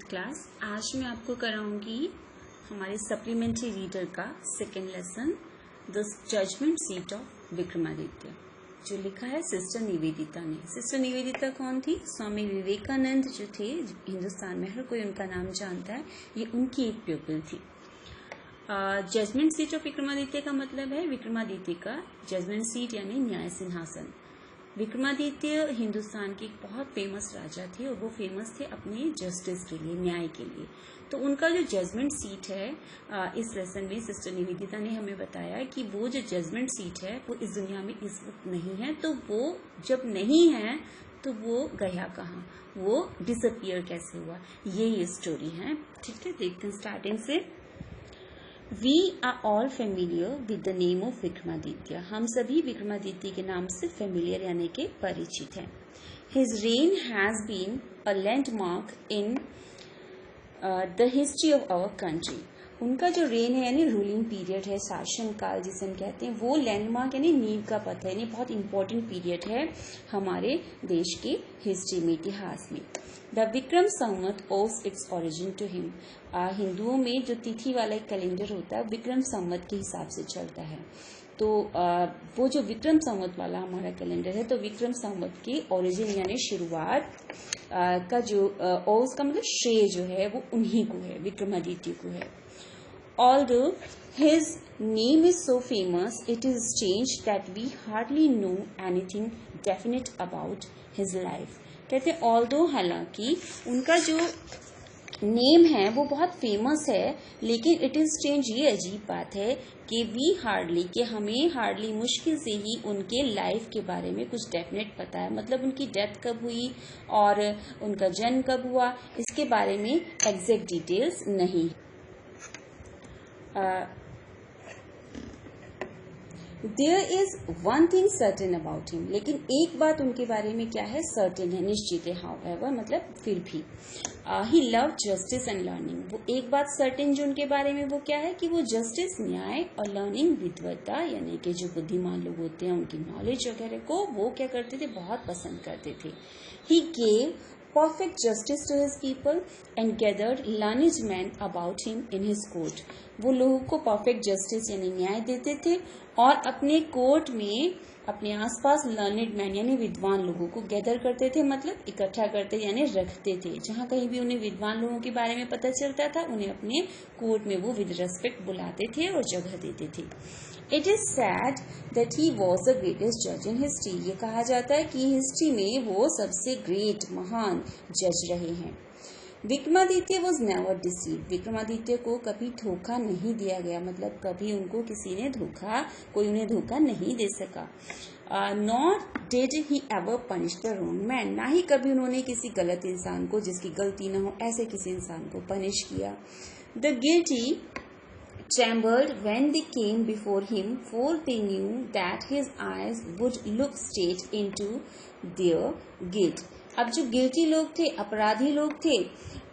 Class. आज मैं आपको कराऊंगी हमारे सप्लीमेंट्री रीडर का second lesson, the judgment seat of Vikramaditya, जो लिखा है सिस्टर निवेदिता ने। सिस्टर निवेदिता कौन थी? स्वामी विवेकानंद जो थे, हिंदुस्तान में हर कोई उनका नाम जानता है, ये उनकी एक प्यूपिल थी। जजमेंट सीट ऑफ विक्रमादित्य का मतलब है विक्रमादित्य का जजमेंट सीट यानी न्याय सिंहासन। विक्रमादित्य हिंदुस्तान के एक बहुत फेमस राजा थे और वो फेमस थे अपने जस्टिस के लिए, न्याय के लिए। तो उनका जो जजमेंट सीट है, इस लेसन में सिस्टर निवेदिता ने हमें बताया कि वो जो जजमेंट सीट है वो इस दुनिया में इस वक्त नहीं है। तो वो जब नहीं है तो वो गया कहाँ, वो डिसअपियर कैसे हुआ, ये स्टोरी है। ठीक है, देखते हैं स्टार्टिंग से। We are all familiar with the name of Vikramaditya. हम सभी विक्रमादित्य के नाम से फेमिलियर यानी कि परिचित हैं। His reign has been a landmark in the history of our country। उनका जो रेन है यानी रूलिंग पीरियड है, शासन काल जिसे हम कहते हैं, वो लैंडमार्क यानी नींव का पत्थर यानी बहुत इंपॉर्टेंट पीरियड है हमारे देश की हिस्ट्री में, इतिहास में। The Vikram Samvat owes its origin to him. हिंदुओं में जो तिथि वाला एक कैलेंडर होता है विक्रम संवत के हिसाब से चलता है। तो वो जो विक्रम संवत वाला हमारा कैलेंडर है, तो विक्रम संवत की ओरिजिन यानी शुरुआत का जो ओव्स का मतलब श्रेय जो है वो उन्हीं को है, विक्रमादित्य को है। Although his name is so famous, it is strange that we hardly know anything definite about his life। कहते हैं although, हालांकि उनका जो नेम है वो बहुत फेमस है, लेकिन इट इज स्ट्रेंज, ये अजीब बात है कि वी हार्डली, कि हमें हार्डली मुश्किल से ही उनके लाइफ के बारे में कुछ डेफिनेट पता है। मतलब उनकी डेथ कब हुई और उनका जन्म कब हुआ, इसके बारे में एग्जैक्ट डिटेल्स नहीं। There is one thing certain about him, लेकिन एक बात उनके बारे में क्या है, सर्टेन है, निश्चित है। हाउएवर मतलब फिर भी, ही लव जस्टिस एंड लर्निंग। वो एक बात सर्टेन जो उनके बारे में वो क्या है कि वो जस्टिस, न्याय और लर्निंग, विद्वता यानी कि जो बुद्धिमान लोग होते हैं उनकी नॉलेज वगैरह को वो क्या करते थे, बहुत पसंद करते थे। He gave perfect justice to his people and gathered learned men about him in his court। वो लोगों को परफेक्ट जस्टिस यानी न्याय देते थे और अपने कोर्ट में अपने आसपास लर्निड मैन यानी विद्वान लोगों को गैदर करते थे, मतलब इकट्ठा करते यानी रखते थे। जहाँ कहीं भी उन्हें विद्वान लोगों के बारे में पता चलता था, उन्हें अपने कोर्ट में वो विद रेस्पेक्ट बुलाते थे और जगह देते थे। It is sad that he was the greatest जज इन हिस्ट्री। ये कहा जाता है कि हिस्ट्री में वो सबसे ग्रेट, महान जज रहे हैं। Vikramaditya was never deceive. Vikramaditya को कभी धोखा नहीं दिया गया, मतलब कभी उनको किसी ने कोई उन्हें धोखा नहीं दे सका। Not did he ever punish the wrong man. ना ही कभी उन्होंने किसी गलत इंसान को, जिसकी गलती न हो, ऐसे किसी इंसान को पनिश किया। The guilty trembled when they came before him, for they knew that his eyes would look straight into their guilt। अब जो गिल्टी लोग थे, अपराधी लोग थे,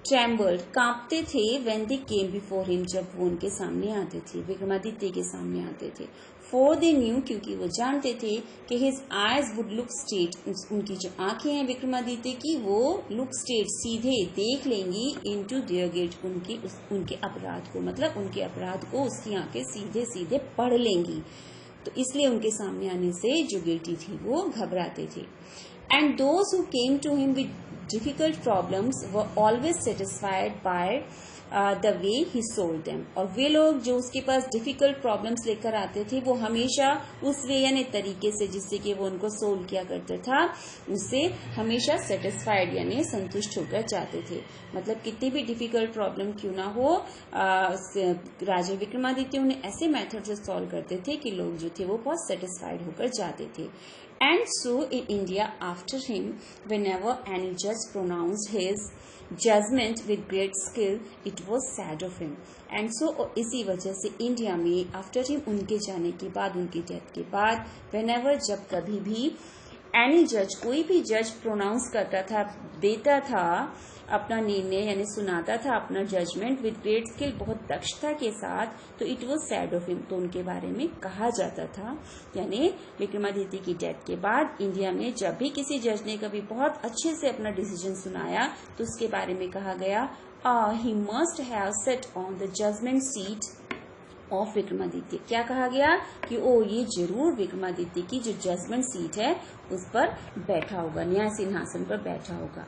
ट्रेम्बल्ड, कांपते थे, when they came before him, जब वो उनके सामने आते थे, विक्रमादित्य के सामने आते थे। For they knew, क्योंकि वो जानते थे कि his eyes would look straight, उनकी जो आंखें हैं विक्रमादित्य की, वो look straight, सीधे देख लेंगी, into their guilt, उनके अपराध को, मतलब उनके अपराध को उसकी आंखें सीधे सीधे पढ़ लेंगी। तो इसलिए उनके सामने आने से जो गिल्टी थी वो घबराते थे। And those who came to him with difficult problems were always satisfied by the way he solved them। और वे लोग जो उसके पास डिफिकल्ट प्रॉब्लम्स लेकर आते थे, वो हमेशा उस वे यानी तरीके से जिससे कि वो उनको सोल्व किया करता था, उससे हमेशा सेटिस्फाइड यानी संतुष्ट होकर जाते थे। मतलब कितनी भी डिफिकल्ट प्रॉब्लम क्यों ना हो, राजा विक्रमादित्य उन्हें ऐसे मेथड से सॉल्व करते थे कि लोग जो थे वो बहुत सेटिस्फाइड होकर जाते थे। And so in India after him, whenever any judge pronounced his judgment with great skill, it was said of him। And so इसी वजह से इंडिया में आफ्टर हिम, उनके जाने के बाद, उनकी डेथ के बाद, whenever जब कभी भी एनी जज, कोई भी जज प्रोनाउंस करता था, देता था अपना निर्णय यानी सुनाता था अपना जजमेंट विद ग्रेट स्किल, बहुत दक्षता के साथ, तो it was sad of him, तो उनके बारे में कहा जाता था। यानी विक्रमादित्य की डेथ के बाद इंडिया में जब भी किसी जज ने कभी बहुत अच्छे से अपना डिसीजन सुनाया तो उसके बारे में कहा गया he must have sat on the judgment seat of Vikramaditya. क्या कहा गया कि ओ ये जरूर विक्रमादित्य की जो जजमेंट सीट है उस पर बैठा होगा, न्याय सिंहासन पर बैठा होगा।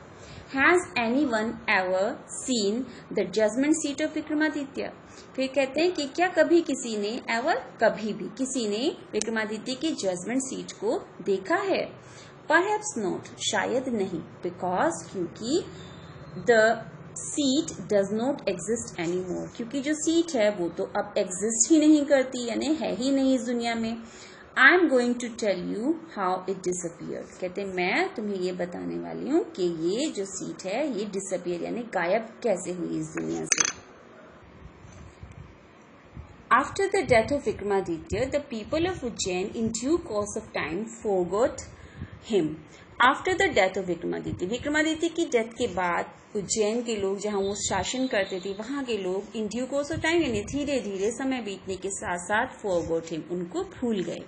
Has anyone ever seen the judgment seat of Vikramaditya? फिर कहते हैं कि क्या कभी किसी ने, एवर कभी भी किसी ने विक्रमादित्य की जजमेंट सीट को देखा है? परहैप्स नॉट, शायद नहीं, बिकॉज क्योंकि the seat does not exist any more, क्योंकि जो सीट है वो तो अब एग्जिस्ट ही नहीं करती, यानी है ही नहीं इस दुनिया में। I am going to tell you how it disappear, कहते मैं तुम्हें ये बताने वाली हूँ कि ये जो सीट है ये डिसअपियर यानी गायब कैसे हुई इस दुनिया से। After the death of Vikramaditya, the people of Ujjain in due course of time forgot him. After the death of Vikramaditya, Vikramaditya की डेथ के बाद उज्जैन के लोग, जहाँ वो शासन करते थे, वहाँ के लोग in due course of time यानी धीरे धीरे समय बीतने के साथ साथ forgot him, उनको भूल गए।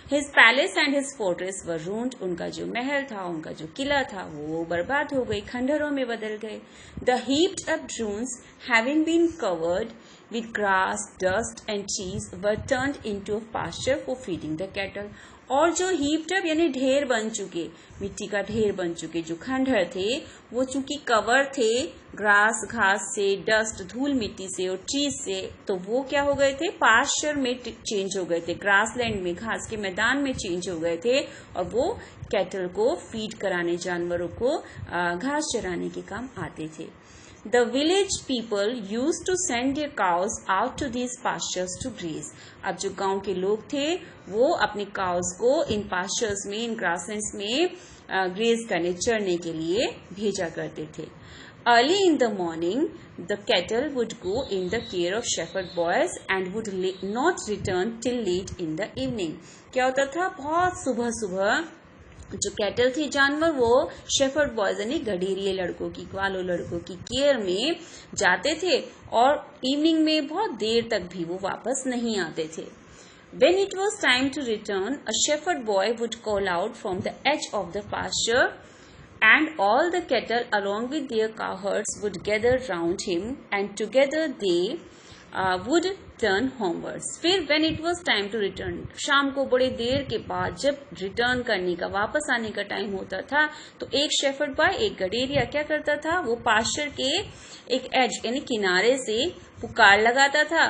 His palace and his fortress were ruined, उनका जो महल था, उनका जो किला था वो बर्बाद हो गई, खंडहरों में बदल गए। The heaped up ruins having been covered with grass, dust and trees were turned into a pasture for feeding the cattle. और जो हीप्ड अप यानी ढेर बन चुके, मिट्टी का ढेर बन चुके जो खंडहर थे वो चूंकि कवर थे ग्रास घास से, डस्ट धूल मिट्टी से और ट्रीज से, तो वो क्या हो गए थे? पास्चर में चेंज हो गए थे, ग्रासलैंड में, घास के मैदान में चेंज हो गए थे, और वो कैटल को फीड कराने, जानवरों को घास चराने के काम आते थे। The village people used to send their cows out to these pastures to graze. अब जो गांव के लोग थे वो अपने काउस को इन पास्चर्स में, इन ग्रासलैंड्स में ग्रेज करने, चरने के लिए भेजा करते थे। Early in the morning, the cattle would go in the care of shepherd boys and would not return till late in the evening. क्या होता था? बहुत सुबह सुबह जो कैटल थे, जानवर, वो शेफर्ड बॉयज यानी गडेरिए लड़कों की, ग्वालो लड़कों की केयर में जाते थे और इवनिंग में बहुत देर तक भी वो वापस नहीं आते थे। When it was time to return, a shepherd boy would call out from the edge of the pasture and all the cattle along with their cowherds would gather round him and together they would turn homewards. फिर when it was time to return, शाम को बड़े देर के बाद जब return करने का, वापस आने का टाइम होता था, तो एक शेफर्ड बॉय, एक गडेरिया क्या करता था? वो पास्चर के एक एज यानी किनारे से पुकार लगाता था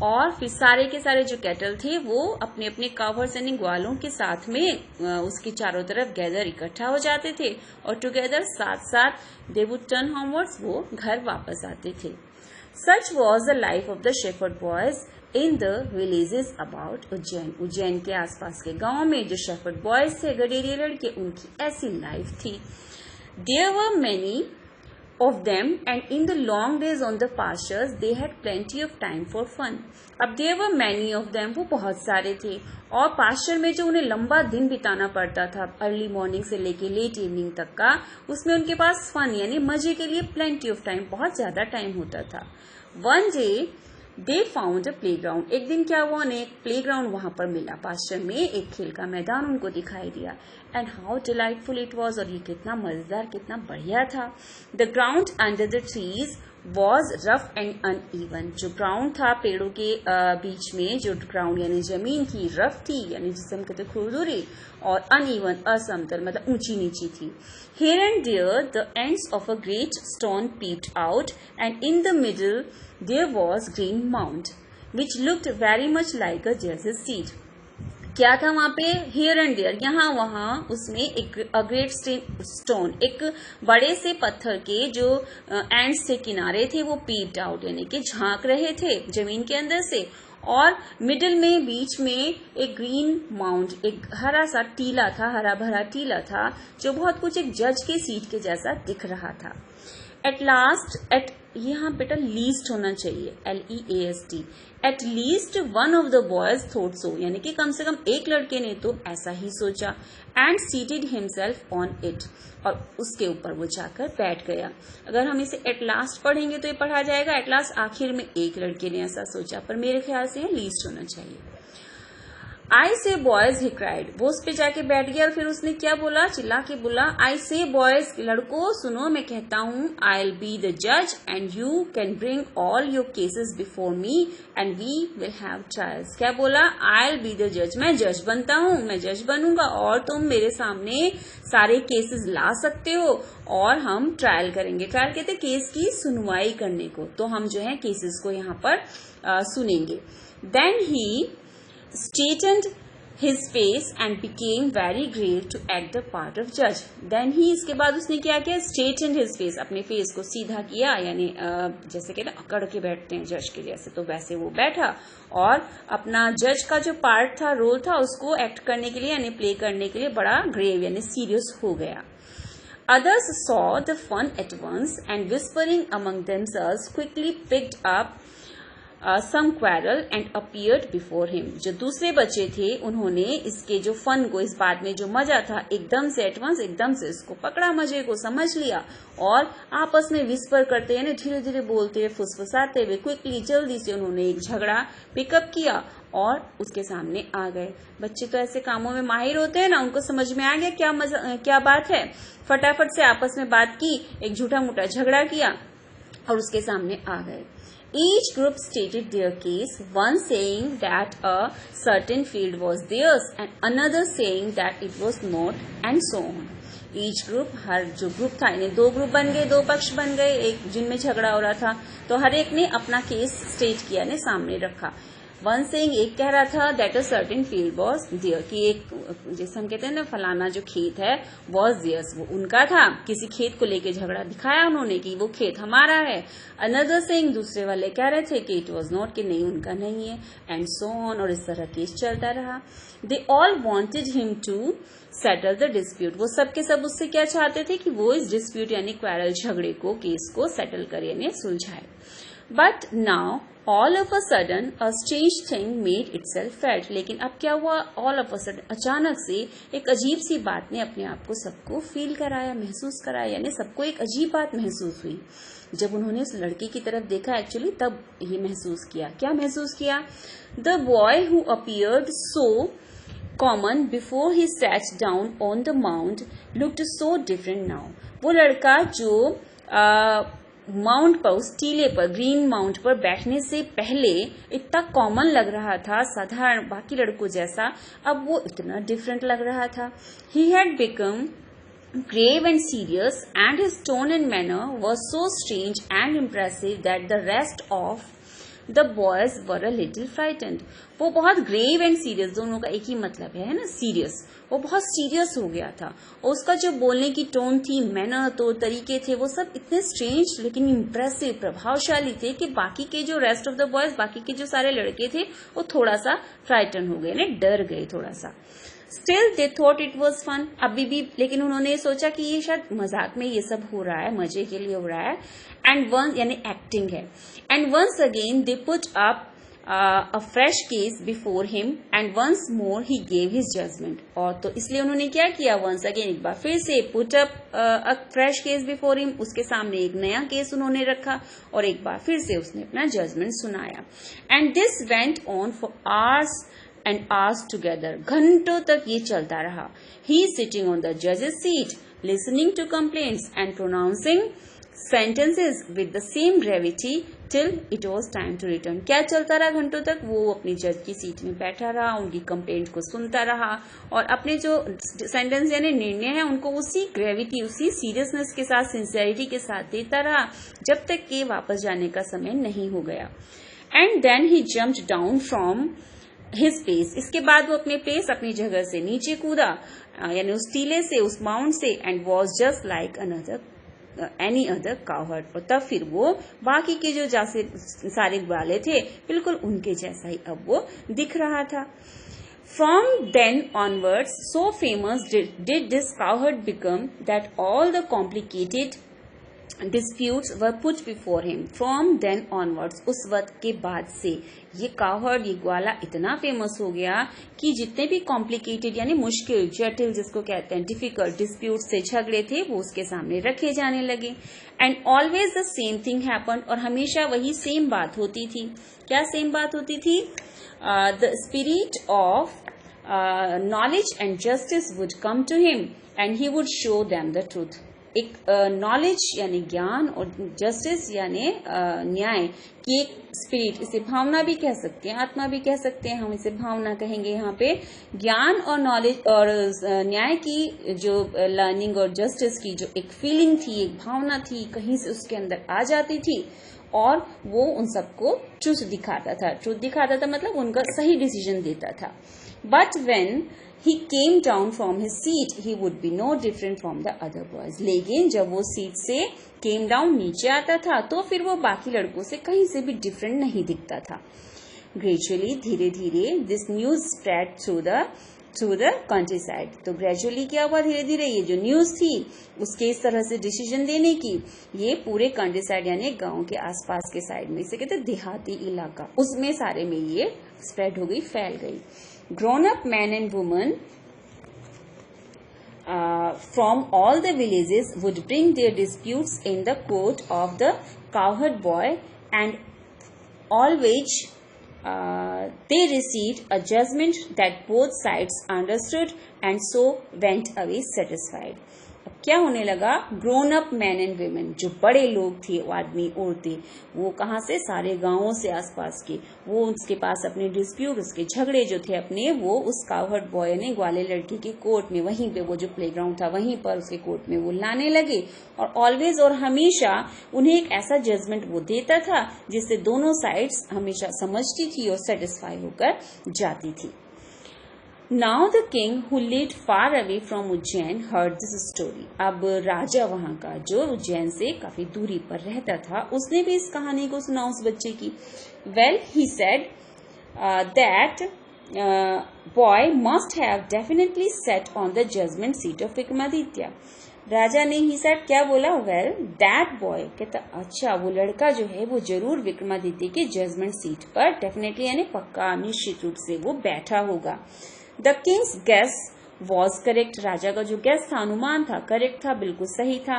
और फिर सारे के सारे जो कैटल थे वो अपने अपने कावर्स यानी ग्वालों के साथ में उसके चारों तरफ गैदर इकट्ठा हो जाते थे और टुगेदर साथ साथ दे वुड टर्न होमवर्ड्स, वो घर वापस आते थे। Such was the life of the shepherd boys in the villages about Ujjain. Ujjain के आसपास के गांव में जो शेफर्ड बॉयज थे, गडेरिया लड़के, उनकी ऐसी लाइफ थी। There were many of them and in the long days on the pastures they had plenty of time for fun. अब there were many of them, वो बहुत सारे थे, और पास्चर में जो उन्हें लंबा दिन बिताना पड़ता था अर्ली मॉर्निंग से लेके लेट इवनिंग तक का, उसमें उनके पास फन यानी मजे के लिए प्लेंटी ऑफ टाइम, बहुत ज्यादा टाइम होता था। One day they found a playground, एक दिन क्या हुआ, उन्हें एक प्लेग्राउंड वहां पर मिला, पास्चर में एक खेल का मैदान उनको दिखाई दिया। And how delightful it was, और ये कितना मजेदार, कितना बढ़िया था। The ground under the trees was rough and uneven, जो ग्राउंड था पेड़ों के बीच में, जो ग्राउंड यानी जमीन थी, रफ थी यानी जिसे हम कहते खुरदुरी, और अनइवन असमतल मतलब ऊंची नीची थी। Here and there the ends of a great stone peeped out and in the middle there was green mound which looked very much like a judge's seat. क्या था वहां पे? हियर एंड देयर, यहाँ वहां, उसमें एक ग्रेट स्टोन, एक बड़े से पत्थर के जो एंड्स थे, किनारे थे, वो पीप्ड आउट यानी कि झांक रहे थे जमीन के अंदर से, और मिडिल में, बीच में एक ग्रीन माउंट, एक हरा सा टीला था, हरा भरा टीला था, जो बहुत कुछ एक जज के सीट के जैसा दिख रहा था। At last, at यहाँ बेटा लीस्ट होना चाहिए, LEAST। At least one of the boys thought so, यानी कि कम से कम एक लड़के ने तो ऐसा ही सोचा। And seated himself on it, और उसके ऊपर वो जाकर बैठ गया। अगर हम इसे एट लास्ट पढ़ेंगे तो ये पढ़ा जाएगा एट लास्ट आखिर में एक लड़के ने ऐसा सोचा, पर मेरे ख्याल से लीस्ट होना चाहिए। आई से बॉयज ही क्राइड, वो उस पे जाके बैठ गया और फिर उसने क्या बोला, चिल्ला के बोला, आई से बॉयज, लड़कों सुनो मैं कहता हूँ, आई विल बी द जज and you can bring all your cases before me and we will have trials. क्या बोला, आई विल बी द जज, मैं जज बनता हूँ, मैं जज बनूंगा और तुम मेरे सामने सारे केसेस ला सकते हो और हम ट्रायल करेंगे। ट्रायल कहते केस की सुनवाई करने को, तो हम जो है केसेस को यहाँ पर सुनेंगे। Then he straightened his face and became very grave to act the part of judge. Then he, इसके बाद उसने क्या किया, straightened his face, अपने फेस को सीधा किया, यानी जैसे कहते हैं अकड़ के बैठते हैं जज के जैसे, तो वैसे वो बैठा और अपना जज का जो पार्ट था, रोल था, उसको एक्ट करने के लिए यानी प्ले करने के लिए बड़ा ग्रेव यानी सीरियस हो गया। Others saw the fun at once and whispering among themselves quickly picked up some quarrel and appeared before him. जो दूसरे बच्चे थे उन्होंने इसके जो फन को, इस बात में जो मजा था, एकदम से एटवंस एकदम से इसको पकड़ा, मजे को समझ लिया और आपस में विस्पर करते यानी धीरे धीरे बोलते हुए फुसफुसाते हुए क्विकली जल्दी से उन्होंने एक झगड़ा पिकअप किया और उसके सामने आ गए। बच्चे तो ऐसे कामों में माहिर होते हैं ना, उनको समझ में आ गया क्या बात है, फटाफट से आपस में बात की, एक झूठा मूठा झगड़ा किया और उसके सामने आ गए। Each group stated their case, one saying that a certain field was theirs and another saying that it was not, and so on. Each group, हर जो ग्रुप था, इन्हें दो ग्रुप बन गए, दो पक्ष बन गए, एक जिनमें झगड़ा हो रहा था, तो हर एक ने अपना केस स्टेट किया, ने सामने रखा। वन सेइंग, एक कह रहा था that a certain field was there, कि एक जैसे हम कहते हैं ना फलाना जो खेत है वॉज देयर्स, वो उनका था, किसी खेत को लेके झगड़ा दिखाया उन्होंने कि वो खेत हमारा है। अनदर सेइंग, दूसरे वाले कह रहे थे कि इट वॉज नॉट, कि नहीं उनका नहीं है, एंड सो ऑन, और इस तरह केस चलता रहा। They all wanted him to settle the dispute, वो सब के सब उससे क्या चाहते थे कि वो इस डिस्प्यूट यानी क्वेरल, झगड़े को, केस को सेटल करे यानी सुलझाए। But now all of a sudden a strange thing made itself felt, लेकिन अब क्या हुआ, ऑल ऑफ अ सडन, अचानक से एक अजीब सी बात ने अपने आप को सबको फील कराया, महसूस कराया, यानी सबको एक अजीब बात महसूस हुई। जब उन्होंने उस लड़के की तरफ देखा एक्चुअली तब ये महसूस किया। क्या महसूस किया, the boy who appeared so common before he sat down on the mount looked so different now, वो लड़का जो माउंट पर, उस टीले पर, ग्रीन माउंट पर बैठने से पहले इतना कॉमन लग रहा था, साधारण बाकी लड़कों जैसा, अब वो इतना डिफरेंट लग रहा था। He had become grave and serious and his tone and manner was so strange and impressive that the rest of the boys were a little frightened. वो बहुत ग्रेव एंड सीरियस, दोनों का एक ही मतलब है ना, सीरियस, वो बहुत सीरियस हो गया था और उसका जो बोलने की टोन थी, मैनर, तो तरीके थे, वो सब इतने स्ट्रेंज लेकिन इम्प्रेसिव, प्रभावशाली थे कि बाकी के जो रेस्ट ऑफ द बॉयज, बाकी के जो सारे लड़के थे वो थोड़ा सा फ्राइटन हो गए, डर गए थोड़ा सा। Still they thought it was fun, अभी भी लेकिन उन्होंने सोचा कि ये शायद मजाक में ये सब हो रहा है, मजे के लिए हो रहा है, एंड वन यानी एक्टिंग है। And once again they put up a fresh case before him and once more he gave his judgment, और तो इसलिए उन्होंने क्या किया, वंस अगेन, एक बार फिर से, put up a fresh case before him, उसके सामने एक नया केस उन्होंने रखा और एक बार फिर से उसने अपना जजमेंट सुनाया। And this went on for hours and hours together, घंटों तक ये चलता रहा। He sitting on the judge's seat, listening to complaints and pronouncing sentences with the same gravity till it was time to return. क्या चलता रहा घंटों तक, वो अपनी जज की सीट में बैठा रहा, उनकी कंप्लेंट को सुनता रहा और अपने जो सेंटेंस यानी निर्णय है उनको उसी ग्रेविटी, उसी सीरियसनेस के साथ, सिंसियरिटी के साथ देता रहा जब तक कि वापस जाने का समय नहीं हो गया। And then he jumped down from his place, इसके बाद वो अपने प्लेस, अपनी जगह से नीचे कूदा, यानी उस टीले से, उस माउंट से, and was just like any other cowherd, और तब फिर वो बाकी के जो जैसे सारे वाले थे बिल्कुल उनके जैसा ही अब वो दिख रहा था। From then onwards, so famous did this cowherd become that all the complicated disputes were put before him from then onwards। उस वक्त के बाद से ये कावर्ड, ये ग्वाला इतना फेमस हो गया कि जितने भी कॉम्प्लिकेटेड यानी मुश्किल, जटिल जिसको कहते हैं, डिफिकल्ट डिस्प्यूट से झगड़े थे वो उसके सामने रखे जाने लगे। And always the same thing happened, और हमेशा वही सेम बात होती थी। क्या सेम बात होती थी? The spirit of knowledge and justice would come to him and he would show them the truth। एक नॉलेज यानी ज्ञान और जस्टिस यानी न्याय की एक स्पिरिट, इसे भावना भी कह सकते हैं, आत्मा भी कह सकते हैं, हम इसे भावना कहेंगे। यहाँ पे ज्ञान और नॉलेज और न्याय की जो लर्निंग और जस्टिस की जो एक फीलिंग थी, एक भावना थी, कहीं से उसके अंदर आ जाती थी और वो उन सबको ट्रूथ दिखाता था। ट्रूथ दिखाता था मतलब उनका सही डिसीजन देता था। But when he came down from his seat, he would be no different from the other boys। लेकिन जब वो सीट से came down नीचे आता था तो फिर वो बाकी लड़कों से कहीं से भी डिफरेंट नहीं दिखता था। Gradually, धीरे धीरे this news spread through the countryside। तो ग्रेजुअली क्या हुआ? धीरे धीरे ये जो न्यूज थी उसके इस तरह से डिसीजन देने की, ये पूरे कंट्रीसाइड यानी गांव के आसपास के साइड में, इसे कहते हैं देहाती इलाका, उसमें सारे में ये स्प्रेड हो गई, फैल गई। Grown up men and women from all the villages would bring their disputes in the court of the cowherd boy, and always they received a judgment that both sides understood and so went away satisfied। अब क्या होने लगा? Grown up man and women, जो बड़े लोग थे, वो आदमी औरतें, वो कहाँ से? सारे गांवों से आसपास के, वो उसके पास अपने डिस्प्यूट, उसके झगड़े जो थे अपने, वो उस कावर्ड बॉय ने ग्वाले लड़के के कोर्ट में, वहीं पे वो जो प्लेग्राउंड था वहीं पर उसके कोर्ट में वो लाने लगे। और ऑलवेज और हमेशा उन्हें एक ऐसा जजमेंट वो देता था जिससे दोनों साइड्स हमेशा समझती थी और सेटिस्फाई होकर जाती थी। Now the king who lived far away from Ujjain heard this story। अब राजा वहां का जो उज्जैन से काफी दूरी पर रहता था, उसने भी इस कहानी को सुना उस बच्चे की। Well, he said that boy must have definitely sat on the judgment seat of Vikramaditya। राजा ने ही सेड क्या बोला? वेल दैट बॉय, कहता अच्छा वो लड़का जो है वो जरूर विक्रमादित्य के जजमेंट सीट पर डेफिनेटली यानी पक्का निश्चित रूप से वो बैठा होगा। The king's guess was correct. राजा का जो गेस था, अनुमान था, करेक्ट था, बिल्कुल सही था।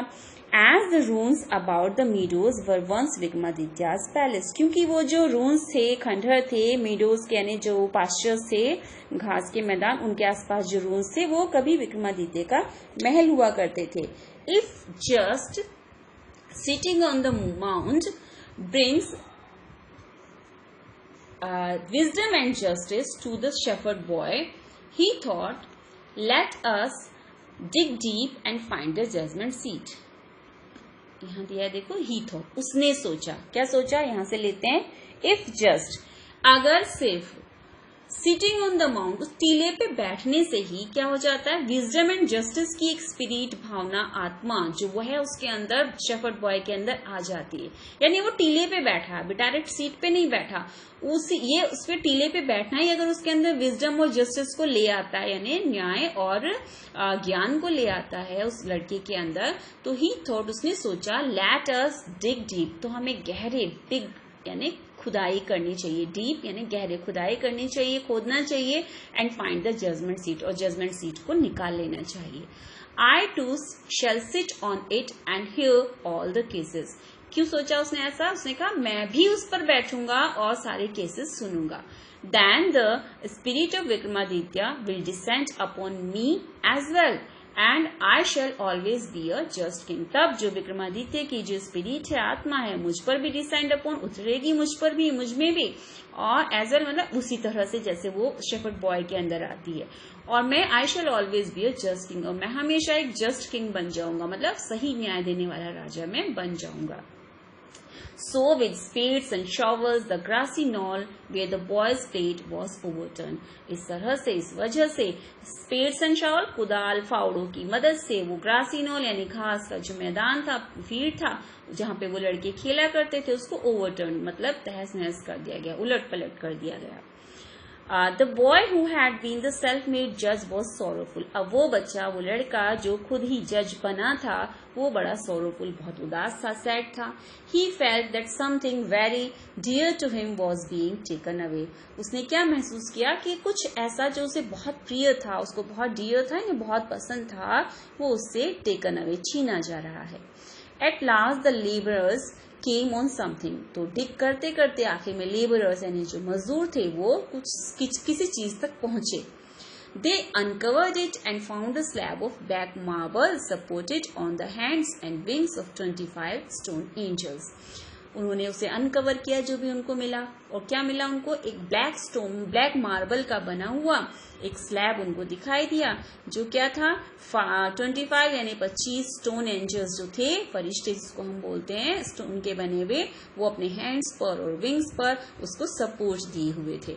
As the ruins about the meadows were once Vikramaditya's palace. क्योंकि वो जो रून्स थे, खंडहर थे, मीडोज के यानी जो पास्चर्स थे, घास के मैदान, उनके आसपास जो रून्स थे वो कभी विक्रमादित्य का महल हुआ करते थे। If just sitting on the mount brings wisdom and justice to the shepherd boy, he thought, let us dig deep and find the judgment seat। यहाँ दिया है देखो, he thought, उसने सोचा। क्या सोचा? यहाँ से लेते हैं if just, अगर सिर्फ सिटिंग ऑन द माउंट, उस टीले पे बैठने से ही क्या हो जाता है? विजडम एंड जस्टिस की एक स्पिरिट, भावना, आत्मा जो वो है उसके अंदर, शेफर्ड बॉय के अंदर आ जाती है। यानी वो टीले पे बैठा है, डायरेक्ट सीट पे नहीं बैठा, ये उस पे टीले पे बैठना ही अगर उसके अंदर विजडम और जस्टिस को ले आता है, यानी न्याय और ज्ञान को ले आता है उस लड़के के अंदर, तो ही थॉट, उसने सोचा, लेट अस डिग डीप, तो हमें गहरे, डिग यानी खुदाई करनी चाहिए, डीप यानी गहरे खुदाई करनी चाहिए, खोदना चाहिए, and find the judgment seat, और जजमेंट सीट को निकाल लेना चाहिए। I too shall sit on it and hear all the cases. क्यों सोचा उसने ऐसा? उसने कहा मैं भी उस पर बैठूंगा और सारे केसेस सुनूंगा। Then the spirit of Vikramaditya will descend upon me as well and I shall always be a just king. तब जो विक्रमादित्य की जो स्पिरिट है, आत्मा है, मुझ पर भी डिसेंड अपॉन, उतरेगी मुझ पर भी, मुझ में भी, और एज वेल मतलब उसी तरह से जैसे वो शेफर्ड बॉय के अंदर आती है। और मैं I shall always be a just king, और मैं हमेशा एक जस्ट किंग बन जाऊंगा, मतलब सही न्याय देने वाला राजा मैं बन जाऊंगा। So with spades and shovels the grassy knoll where the boys played was overturned। इस तरह से, इस वजह से spades and shovel, कुदाल फावड़ों की मदद से वो grassy knoll यानी घास का जो मैदान था, फील्ड था, जहाँ पे वो लड़के खेला करते थे, उसको overturned मतलब तहस नहस कर दिया गया, उलट पलट कर दिया गया। The boy who had been the self made जज वॉज सोरोफुल. अब वो बच्चा, वो लड़का जो खुद ही जज बना था, वो बड़ा सोरोफुल, बहुत उदास था, सैड था. He felt that something very dear to him was being taken away. उसने क्या महसूस किया कि कुछ ऐसा जो उसे बहुत प्रिय था, उसको बहुत डियर था या बहुत पसंद था, वो उससे टेकन अवे, छीना जा रहा है. At last the labourers came on something. तो डिग करते करते आखिर में लेबरर्स यानी जो मजदूर थे वो किसी चीज तक पहुंचे. They uncovered it and found a slab of black marble supported on the hands and wings of 25 stone angels. उन्होंने उसे अनकवर किया जो भी उनको मिला, और क्या मिला उनको? एक ब्लैक मार्बल का बना हुआ एक स्लैब उनको दिखाई दिया, जो क्या था? 25 यानी 25 स्टोन एंजल्स जो थे, फरिश्ते जिसको हम बोलते हैं, स्टोन के बने हुए, वो अपने हैंड्स पर और विंग्स पर उसको सपोर्ट दिए हुए थे.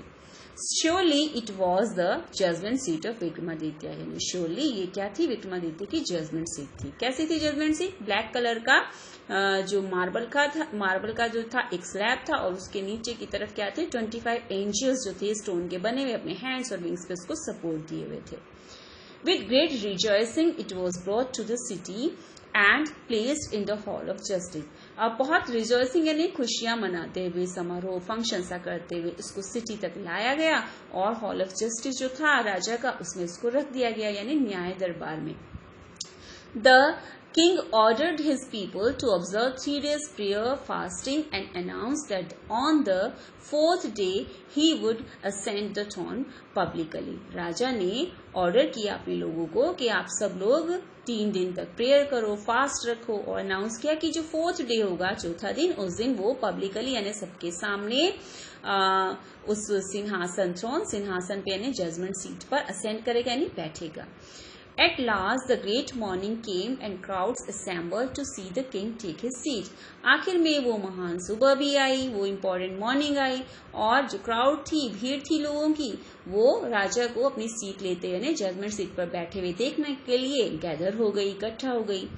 Surely it was the judgment seat of Vikramaditya. यानी श्योरली ये क्या थी? विक्रमादित्य की जजमेंट सीट थी. कैसी थी जजमेंट सीट? ब्लैक कलर का जो मार्बल का जो था एक स्लैब था, और उसके नीचे की तरफ क्या थे? 25 एंजल्स जो थे स्टोन के बने हुए, अपने हैंड्स और विंग्स पे उसको सपोर्ट दिए हुए थे. With great rejoicing it was brought to the city and placed in the hall of justice. अब बहुत रिजॉइसिंग यानी खुशियां मनाते हुए, समारोह फंक्शन सा करते हुए इसको सिटी तक लाया गया, और हॉल ऑफ जस्टिस जो था राजा का, उसमें इसको रख दिया गया, यानी न्याय दरबार में. The king ordered his people to observe 3 days prayer, fasting and announced that on the 4th day he would ascend the throne publicly. राजा ने ऑर्डर किया अपने लोगों को कि आप सब लोग 3 दिन तक प्रेयर करो, फास्ट रखो, और अनाउंस किया कि जो 4th डे होगा, चौथा दिन, उस दिन वो पब्लिकली यानी सबके सामने उस सिंहासन पे यानी जजमेंट सीट पर असेंड करेगा, यानी बैठेगा. At last the great morning came and crowds assembled to see the king take his seat. आखिर में वो महान सुबह भी आई, वो इम्पोर्टेंट मॉर्निंग आई, और जो क्राउड थी, भीड़ थी लोगों की, वो राजा को अपनी सीट लेते यानी जजमेंट सीट पर बैठे हुए देखने के लिए गैदर हो गई, इकट्ठा हो गई.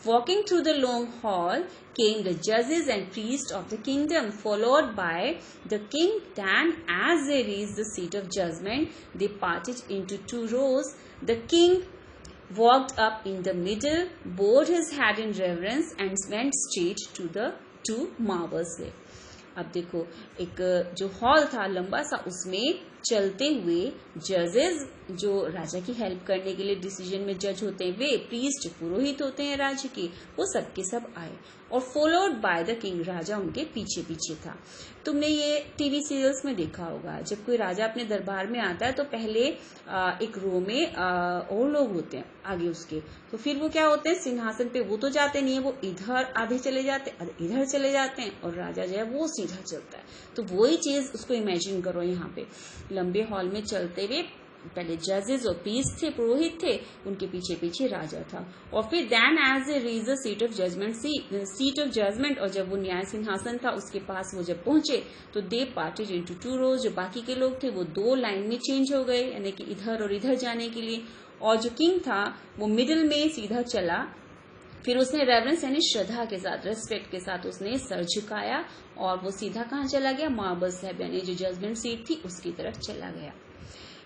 Walking through the long hall came the judges and priests of the kingdom, followed by the king. Then, as they reached the seat of judgment, they parted into 2 rows. The king walked up in the middle, bowed his head in reverence, and went straight to the 2 marble slabs. अब देखो, एक जो hall था लंबा सा, उसमें चलते हुए जजेस जो राजा की हेल्प करने के लिए डिसीजन में जज होते हैं, वे प्रीस्ट पुरोहित होते हैं राज्य के, वो सबके सब आए, और फॉलोड बाय द किंग, राजा उनके पीछे पीछे था. तुमने ये टीवी सीरियल्स में देखा होगा, जब कोई राजा अपने दरबार में आता है तो पहले एक रो में और लोग होते हैं आगे उसके, तो फिर वो क्या होते हैं, सिंहासन पे वो तो जाते नहीं है, वो इधर आधे चले जाते हैं, इधर चले जाते हैं, और राजा जो है वो सीधा चलता है. तो वही चीज उसको इमेजिन करो, यहाँ पे लंबे हॉल में चलते हुए पहले जजेस और प्रीस्ट थे, पुरोहित थे, उनके पीछे पीछे राजा था, और फिर then as he rose the seat of judgment, और जब वो न्याय सिंहासन था उसके पास वो जब पहुंचे तो दे पार्टेड इनटू 2 rows. जो बाकी के लोग थे वो 2 लाइन में चेंज हो गए, यानी कि इधर और इधर जाने के लिए, और जो किंग था वो मिडिल में सीधा चला. फिर उसने रेवरेंस यानी श्रद्धा के साथ, रेस्पेक्ट के साथ उसने सर झुकाया, और वो सीधा कहाँ चला गया? मार्बल स्लैब यानी जो जजमेंट सीट थी उसकी तरफ चला गया.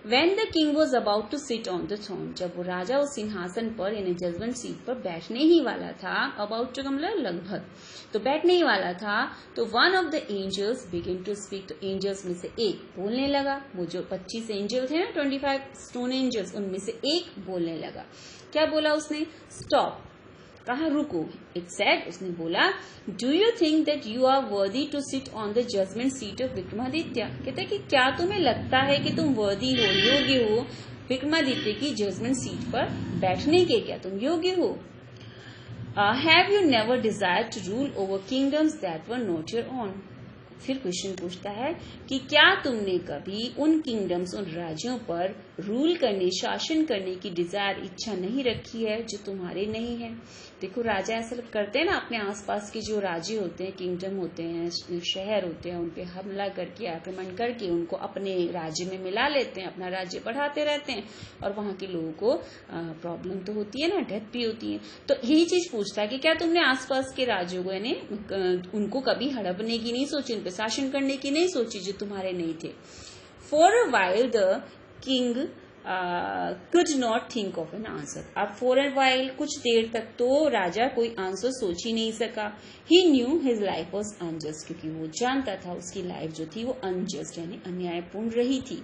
When the king was about to sit on the throne, जब वो राजा उस सिंहासन पर यानी जजमेंट सीट पर बैठने ही वाला था, about to मतलब लगभग, तो बैठने ही वाला था, तो one of the angels began to speak. तो एंजल्स में से एक बोलने लगा. वो जो 25 एंजल थे ना, 25 स्टोन एंजल्स, उनमें से एक बोलने लगा. क्या बोला उसने? स्टॉप. कहा रुको. इट सेड, उसने बोला, do you think that you are worthy to sit on the judgment seat of Vikramaditya. कहते हैं कि क्या तुम्हें लगता है कि तुम वर्दी हो, योग्य हो विक्रमादित्य की जजमेंट सीट पर बैठने के? क्या तुम योग्य हो? Have you never desire to rule over kingdoms that were not your own. फिर क्वेश्चन पूछता है कि क्या तुमने कभी उन किंगडम्स, उन राज्यों पर रूल करने, शासन करने की डिजायर, इच्छा नहीं रखी है जो तुम्हारे नहीं है. देखो, राजा ऐसा करते हैं ना, अपने आसपास के जो राज्य होते हैं, किंगडम होते हैं, शहर होते हैं, उनपे हमला करके, आक्रमण करके उनको अपने राज्य में मिला लेते हैं, अपना राज्य बढ़ाते रहते हैं, और वहां के लोगों को प्रॉब्लम तो होती है ना, डेथ भी होती है. तो यही चीज पूछता है कि क्या तुमने आसपास के राज्यों को यानी उनको कभी हड़पने की नहीं सोची, उन पे शासन करने की नहीं सोची जो तुम्हारे नहीं थे. For a while the king could not think of an answer. अब फॉर अ वाइल, कुछ देर तक तो राजा कोई आंसर सोच ही नहीं सका। He knew his life was unjust, क्योंकि वो जानता था उसकी लाइफ जो थी वो अनजस्ट यानी अन्यायपूर्ण रही थी।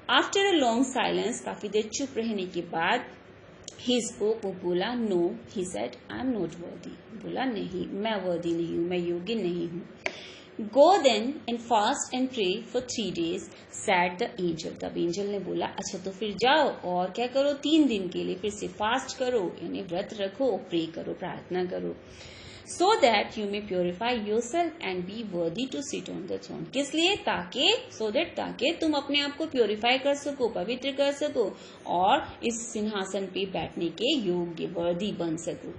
आफ्टर अ लॉन्ग साइलेंस, काफी देर चुप रहने के बाद, ही स्पोक, वो बोला, no, he said, I am not worthy, बोला नहीं, मैं वर्दी नहीं हूँ, मैं योग्य नहीं हूँ। Go then and fast and pray for 3 days, said the angel. तब एंजल ने बोला, अच्छा तो फिर जाओ और क्या करो, 3 दिन के लिए फिर से फास्ट करो, यानी व्रत रखो, प्रे करो, प्रार्थना करो। So that you may purify yourself and be worthy to sit on the throne. किस लिए? ताकि तुम अपने आप को प्योरिफाई कर सको, पवित्र कर सको और इस सिंहासन पे बैठने के योग्य, वर्दी बन सको।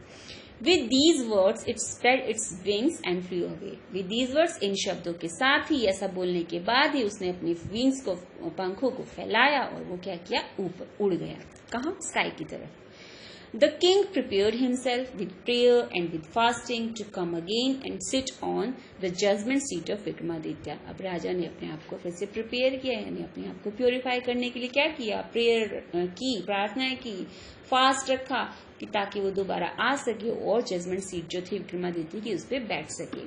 With these words, it spread its wings and flew away. With these words, इन शब्दों के साथ ही, ऐसा बोलने के बाद ही उसने अपनी विंग्स को, पंखों को फैलाया और वो क्या किया, ऊपर उड़ गया। कहाँ? स्काई की तरफ। The king prepared himself with prayer and with fasting to come again and sit on the judgment seat of Vikramaditya. अब राजा ने अपने आप को फिर से प्रिपेयर किया, यानी अपने आप को प्योरीफाई करने के लिए क्या किया, प्रेयर की, प्रार्थना की, फास्ट रखा कि ताकि वो दोबारा आ सके और जजमेंट सीट जो थी विक्रमादित्य की उस पर बैठ सके।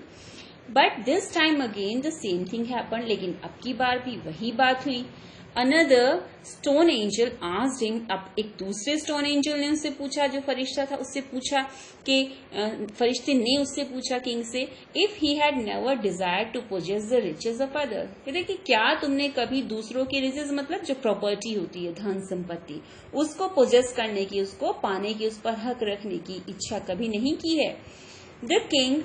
But this time again the same thing happen, लेकिन अब की बार भी वही बात हुई। Another stone angel asked him, अब एक दूसरे स्टोन एंजल ने उससे पूछा, जो फरिश्ता था उससे पूछा कि फरिश्ते ने उससे पूछा किंग से, if he had never desire to possess the riches of other, कहते कि क्या तुमने कभी दूसरों के रिचेस मतलब जो प्रॉपर्टी होती है, धन संपत्ति, उसको पोजेस करने की, उसको पाने की, उस पर हक रखने की इच्छा कभी नहीं की है। The king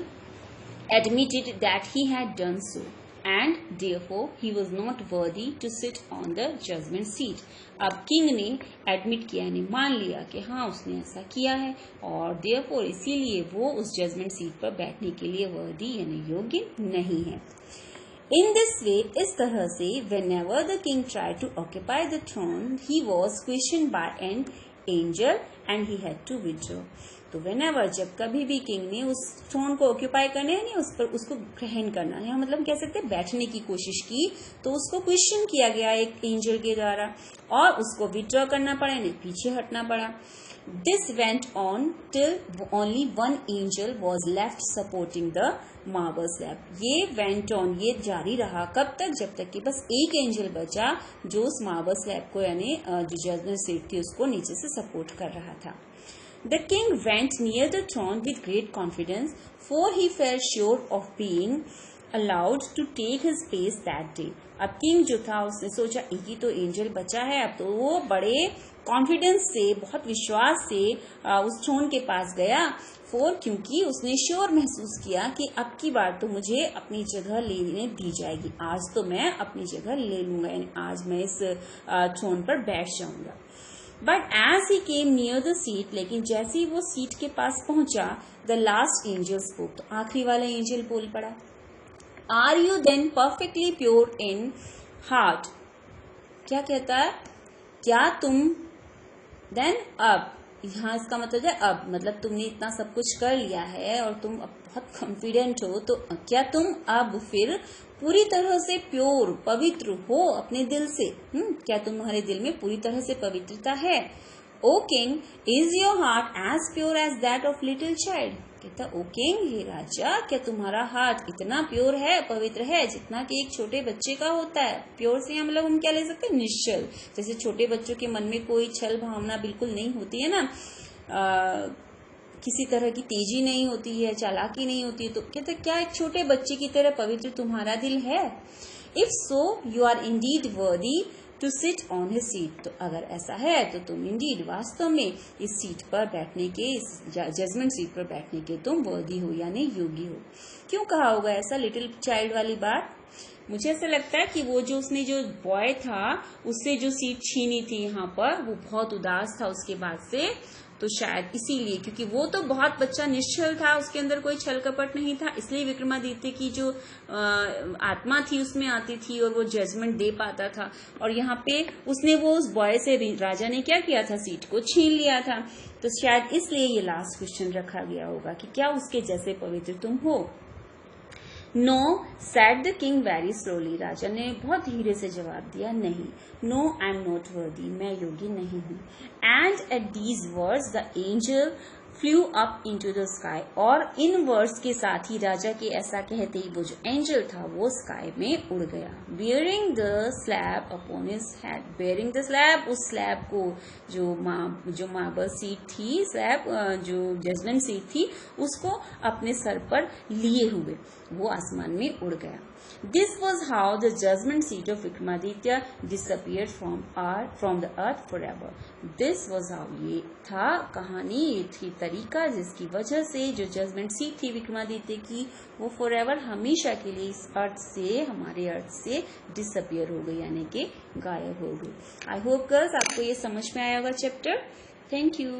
admitted that he had done so, and therefore he was not worthy to sit on the judgment seat. अब किंग ने एडमिट किया, यानी मान लिया कि हाँ उसने ऐसा किया है और therefore इसीलिए वो उस जजमेंट सीट पर बैठने के लिए वर्दी यानी योग्य नहीं है। In this way, इस तरह से, whenever the king tried to occupy the throne, he was questioned by an angel and he had to withdraw. तो whenever, जब कभी भी किंग ने उस थ्रोन को ऑक्यूपाई करने यानी उस पर उसको ग्रहण करना है, मतलब कह सकते हैं बैठने की कोशिश की, तो उसको क्वेश्चन किया गया एक एंजल के द्वारा और उसको विथड्रॉ करना पड़ा, यानी पीछे हटना पड़ा। This went on till only one angel was left supporting the marble slab. ये वेंट ऑन, ये जारी रहा कब तक, जब तक कि बस एक एंजल बचा जो उस मार्बल स्लैब को यानी जो जजमेंट सीट थी उसको नीचे से सपोर्ट कर रहा था। The king went near the throne with great confidence, for he felt sure of being allowed to take his place that day. अब किंग जो था उसने सोचा एक ही तो एंजल बचा है, अब तो वो बड़े कॉन्फिडेंस से, बहुत विश्वास से उस थ्रोन के पास गया, क्योंकि उसने श्योर महसूस किया कि अब की बार तो मुझे अपनी जगह लेने दी जाएगी, आज तो मैं अपनी जगह ले लूंगा, यानी आज मैं इस थ्रोन पर बैठ जाऊंगा। But as he came near the seat, लेकिन जैसे ही वो सीट के पास पहुंचा, द लास्ट एंजल स्पोक, तो आखिरी वाला एंजल बोल पड़ा, are you then perfectly pure in heart. क्या कहता है, क्या तुम देन, अब यहाँ इसका मतलब है अब, मतलब तुमने इतना सब कुछ कर लिया है और तुम अब बहुत कॉन्फिडेंट हो, तो क्या तुम अब फिर पूरी तरह से प्योर, पवित्र हो अपने दिल से? क्या तुम्हारे दिल में पूरी तरह से पवित्रता है? O king, is your heart as pure as that of little child. कहता, ओ किंग, हे राजा, क्या तुम्हारा हार्ट इतना प्योर है, पवित्र है, जितना कि एक छोटे बच्चे का होता है? प्योर से मतलब हम क्या ले सकते हैं, निश्चल, जैसे छोटे बच्चों के मन में कोई छल भावना बिल्कुल नहीं होती है ना, किसी तरह की तेजी नहीं होती है, चालाकी नहीं होती है, तो कहते क्या एक छोटे बच्चे की तरह पवित्र तुम्हारा दिल है? If so you are indeed worthy to sit on his seat, तो अगर ऐसा है तो तुम इंडीड वास्तव में इस सीट पर बैठने के, इस जजमेंट सीट पर बैठने के तुम वर्दी हो यानी योग्य हो। क्यों कहा होगा ऐसा लिटिल चाइल्ड वाली बात? मुझे ऐसा लगता है कि वो जो उसने जो बॉय था उससे जो सीट छीनी थी यहाँ पर, वो बहुत उदास था उसके बाद से, तो शायद इसीलिए, क्योंकि वो तो बहुत बच्चा निश्चल था, उसके अंदर कोई छल कपट नहीं था, इसलिए विक्रमादित्य की जो आत्मा थी उसमें आती थी और वो जजमेंट दे पाता था। और यहाँ पे उसने वो उस बॉय से, राजा ने क्या किया था, सीट को छीन लिया था, तो शायद इसलिए ये लास्ट क्वेश्चन रखा गया होगा कि क्या उसके जैसे पवित्र तुम हो। No said the king very slowly, राजा ने बहुत धीरे से जवाब दिया, नहीं। नो आई एम नॉट वर्दी, मैं योगी नहीं हूँ। And at these words the angel flu up into the sky, और इन वर्ड्स के साथ ही राजा के ऐसा कहते ही वो जो एंजल था वो स्काई में उड़ गया। Bearing the slab upon his head, bearing the slab, उस स्लैब को जो मार्बल सीट थी, स्लैब जो जजमेंट सीट थी, उसको अपने सर पर लिए हुए वो आसमान में उड़ गया। This was how the judgment seat of Vikramaditya disappeared from the earth forever. This was how, ये था कहानी, ये थी तरीका जिसकी वजह से जो जजमेंट सीट थी विक्रमादित्य की वो forever हमेशा के लिए इस अर्थ से, हमारे अर्थ से डिसअपियर हो गई, यानी कि गायब हो गई। आई होप गर्ल्स आपको ये समझ में आया होगा चैप्टर। Thank you.